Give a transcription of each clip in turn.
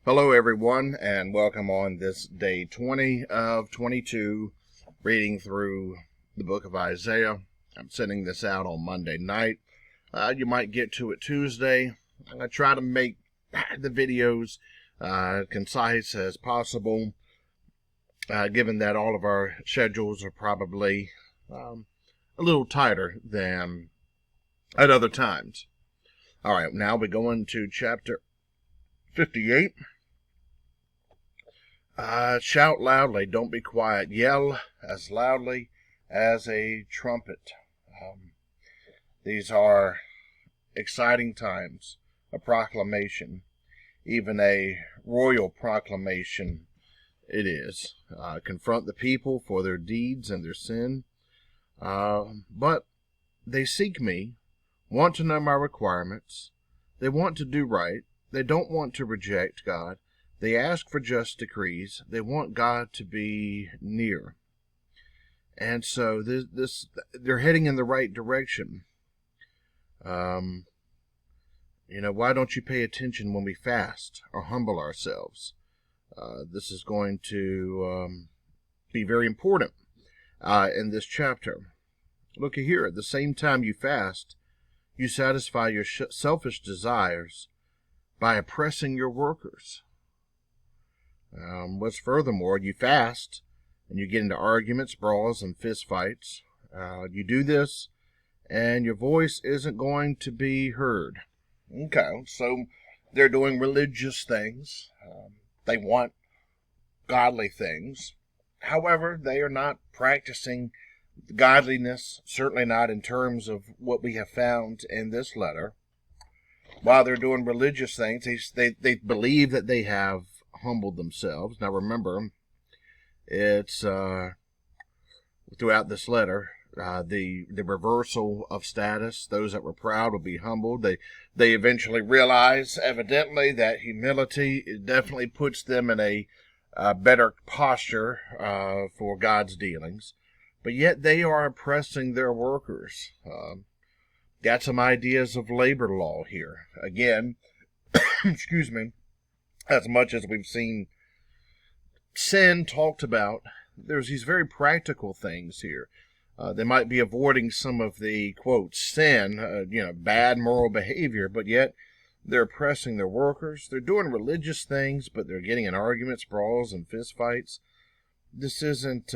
Hello everyone, and welcome on this day 20 of 22, reading through the book of Isaiah. I'm sending this out on Monday night. You might get to it Tuesday. I'm going to try to make the videos concise as possible, given that all of our schedules are probably a little tighter than at other times. All right, now we go into chapter 58. Shout loudly, don't be quiet. Yell as loudly as a trumpet. These are exciting times, a proclamation, even a royal proclamation it is. Confront the people for their deeds and their sin. But they seek me, want to know my requirements. They want to do right. They don't want to reject God. They ask for just decrees. They want God to be near. And so they're heading in the right direction. Why don't you pay attention when we fast or humble ourselves? This is going to be very important in this chapter. Look here, at the same time you fast, you satisfy your selfish desires by oppressing your workers. What's furthermore, you fast and you get into arguments, brawls, and fist fights. You do this and your voice isn't going to be heard. Okay, so they're doing religious things. They want godly things. However, they are not practicing godliness, certainly not in terms of what we have found in this letter. While they're doing religious things, they believe that they have humbled themselves. Now remember, it's throughout this letter, the reversal of status. Those that were proud will be humbled. They eventually realize, evidently, that humility definitely puts them in a better posture for God's dealings. But yet they are oppressing their workers. Got some ideas of labor law here. Again, excuse me, as much as we've seen sin talked about, there's these very practical things here. They might be avoiding some of the, quote, sin, bad moral behavior, but yet they're oppressing their workers. They're doing religious things, but they're getting in arguments, brawls, and fistfights. This isn't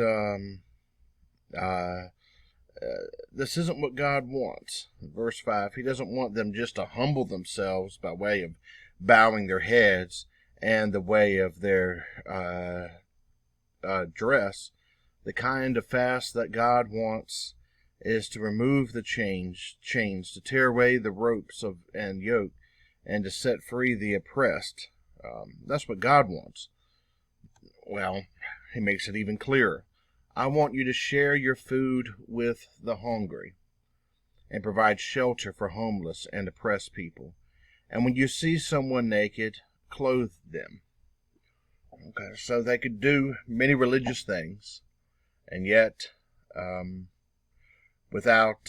what God wants. Verse 5, He doesn't want them just to humble themselves by way of bowing their heads and the way of their dress. The kind of fast that God wants is to remove the chains, to tear away the ropes and yoke, and to set free the oppressed. That's what God wants. Well, He makes it even clearer. I want you to share your food with the hungry and provide shelter for homeless and oppressed people. And when you see someone naked, clothe them. Okay, so they could do many religious things, and yet, without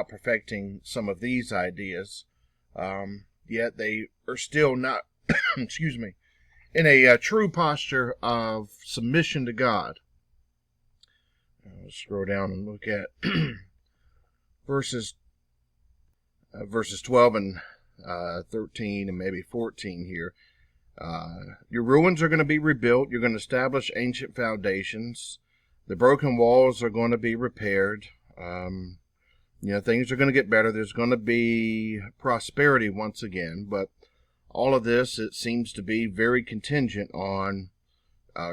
perfecting some of these ideas, yet they are still not, excuse me, in a true posture of submission to God. Let's scroll down and look at verses 12 and 13 and maybe 14 here. Your ruins are going to be rebuilt. You're going to establish ancient foundations. The broken walls are going to be repaired. Things are going to get better. There's going to be prosperity once again. But all of this, it seems to be very contingent on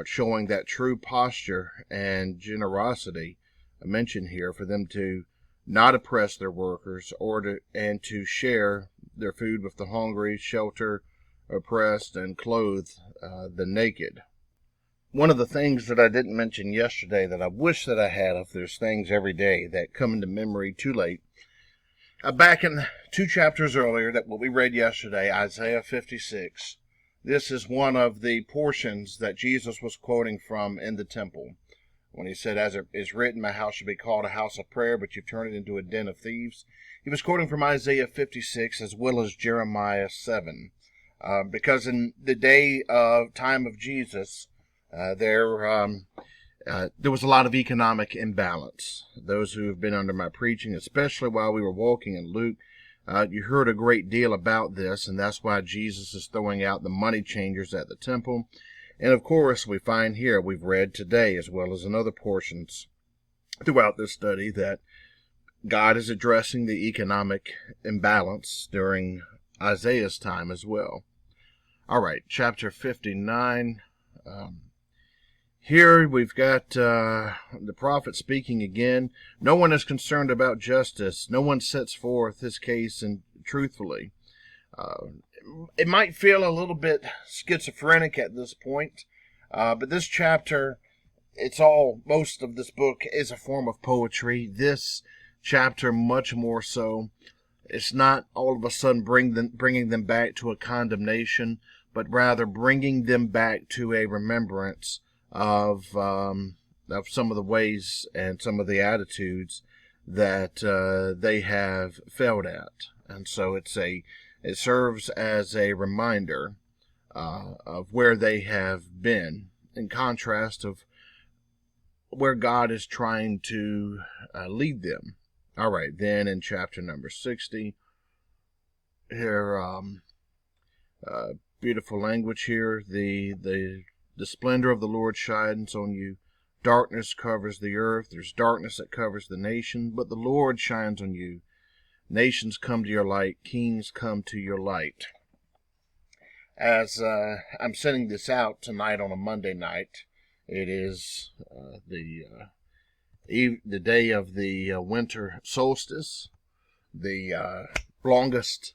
showing that true posture and generosity mentioned here for them to not oppress their workers and to share their food with the hungry, shelter oppressed, and clothe the naked. One of the things that I didn't mention yesterday that I wish that I had, if there's things every day that come into memory too late, back in 2 chapters earlier, that what we read yesterday, Isaiah 56, this is one of the portions that Jesus was quoting from in the temple, when he said, as it is written, my house shall be called a house of prayer, but you've turned it into a den of thieves. He was quoting from Isaiah 56 as well as Jeremiah 7. because in the time of Jesus, there was a lot of economic imbalance. Those who have been under my preaching, especially while we were walking in Luke, you heard a great deal about this, and that's why Jesus is throwing out the money changers at the temple. And of course, we find here, we've read today, as well as in other portions throughout this study, that God is addressing the economic imbalance during Isaiah's time as well. All right, chapter 59. Here we've got the prophet speaking again. No one is concerned about justice. No one sets forth his case and truthfully. It might feel a little bit schizophrenic at this point, but this chapter, most of this book is a form of poetry. This chapter much more so. It's not all of a sudden bringing them back to a condemnation, but rather bringing them back to a remembrance of some of the ways and some of the attitudes that they have failed at. And so it serves as a reminder of where they have been, in contrast of where God is trying to lead them. All right, then in chapter number 60, here, beautiful language here. The splendor of the Lord shines on you. Darkness covers the earth. There's darkness that covers the nation, but the Lord shines on you. Nations come to your light. Kings come to your light. As I'm sending this out tonight on a Monday night, it is the day of the winter solstice, the longest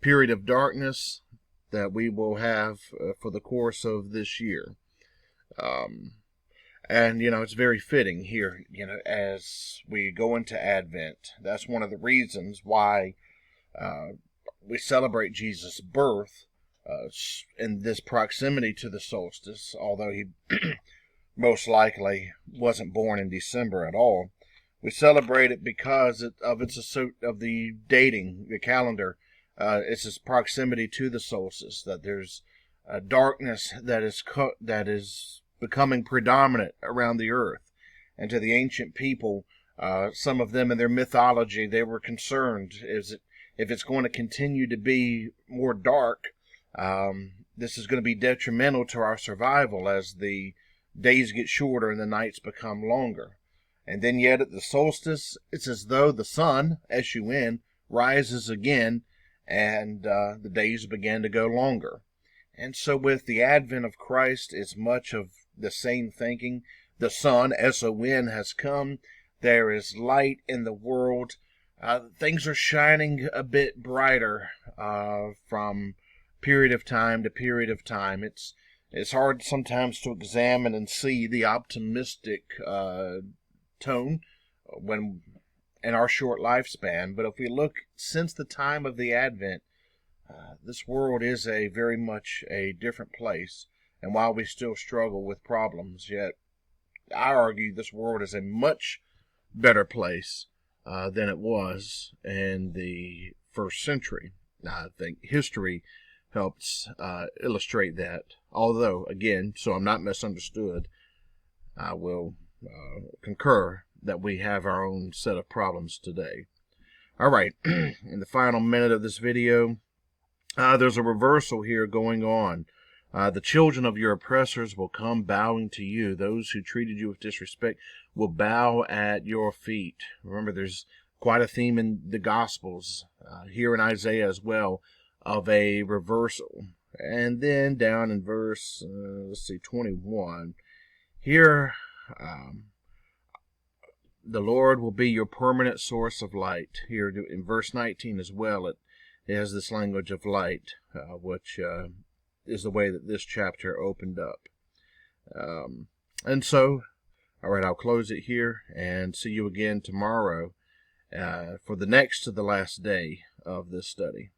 period of darkness that we will have for the course of this year. And, it's very fitting here, as we go into Advent. That's one of the reasons why we celebrate Jesus' birth in this proximity to the solstice, although he most likely wasn't born in December at all. We celebrate it because of the dating, the calendar. It's its proximity to the solstice, that there's a darkness that is becoming predominant around the earth. And to the ancient people, some of them in their mythology, they were concerned if it's going to continue to be more dark, this is going to be detrimental to our survival as the days get shorter and the nights become longer. And then yet at the solstice, it's as though the sun, S-U-N, rises again, and the days begin to go longer. And so with the advent of Christ, it's much of the same thinking. The sun, S-O-N, has come. There is light in the world. Things are shining a bit brighter from period of time to period of time. It's hard sometimes to examine and see the optimistic tone when in our short lifespan. But if we look since the time of the Advent, this world is very much a different place. And while we still struggle with problems, yet I argue this world is a much better place than it was in the first century. I think history helps illustrate that. Although, again, so I'm not misunderstood, I will concur that we have our own set of problems today. All right, in the final minute of this video, there's a reversal here going on. The children of your oppressors will come bowing to you. Those who treated you with disrespect will bow at your feet. Remember, there's quite a theme in the Gospels, here in Isaiah as well, of a reversal. And then down in verse, 21, here, the Lord will be your permanent source of light. Here in verse 19 as well, it has this language of light, which is the way that this chapter opened up. And so, all right, I'll close it here and see you again tomorrow for the next to the last day of this study.